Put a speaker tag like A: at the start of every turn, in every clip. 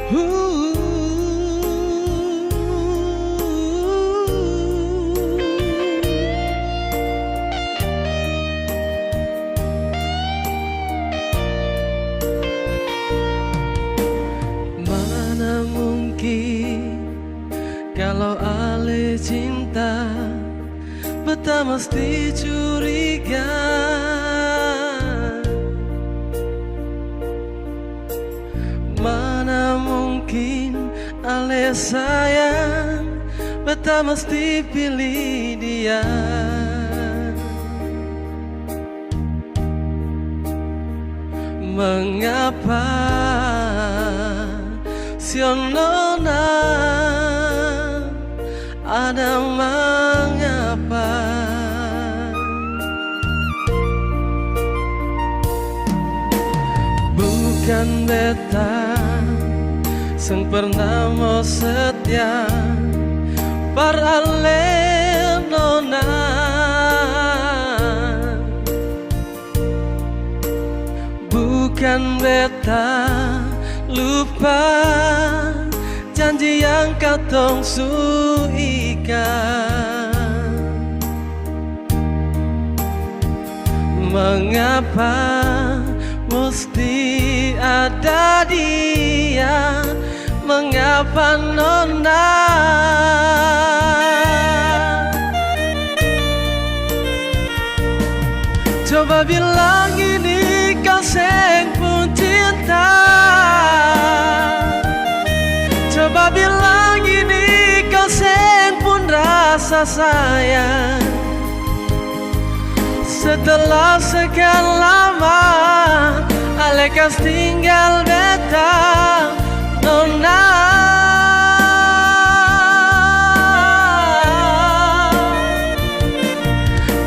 A: Mana mungkin kalau ahli cinta beta mesti curiga. Mana mungkin ale sayang beta mesti pilih dia. Mengapa sionona ada mengapa? Bukan beta sang pernah mau setia paralel nona. Bukan beta lupa janji yang katong suikan. Mengapa mesti ada dia? Mengapa nona? Coba bilang ini kau seng pun cinta. Coba bilang ini kau seng pun rasa sayang. Setelah sekian lama alekas tinggal beta nona.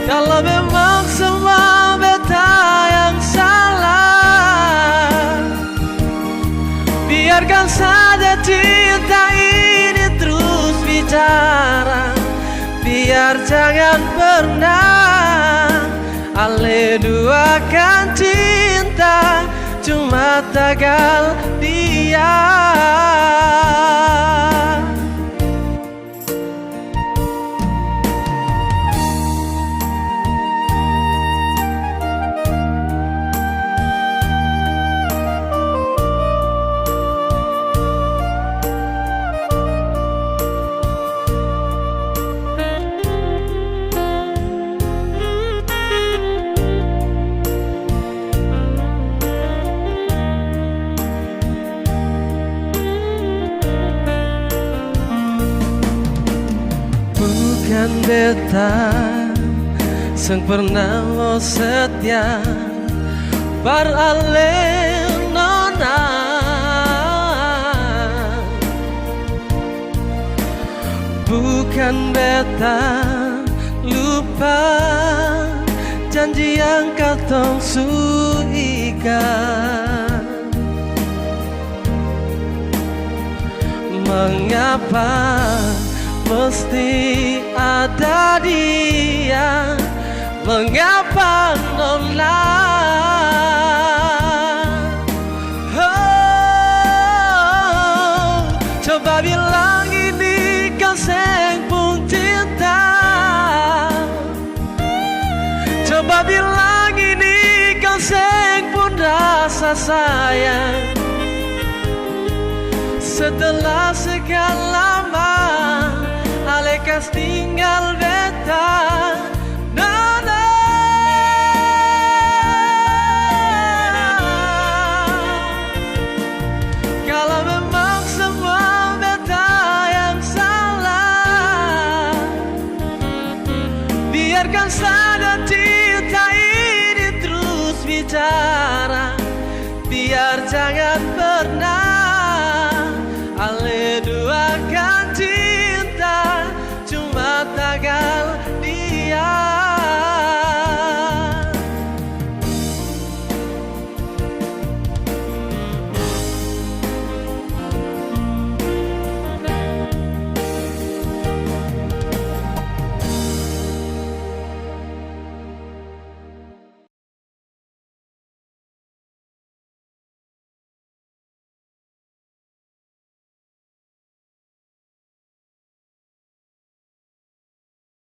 A: Kalau memang semua beta yang salah, biarkan saja cinta ini terus bicara. Biar jangan pernah ale duakan cinta, cuma tagal dia. Bukan beta sang pernah mau setia paralel nona. Bukan beta lupa janji yang katong suikan. Mengapa mesti ada dia? Mengapa nona? Oh, coba bilang ini kau seng pun cinta. Coba bilang ini kau seng pun rasa sayang. Setelah sekian lama alekas tinggal beta nona. Kalau memang semua beta yang salah, biarkan saja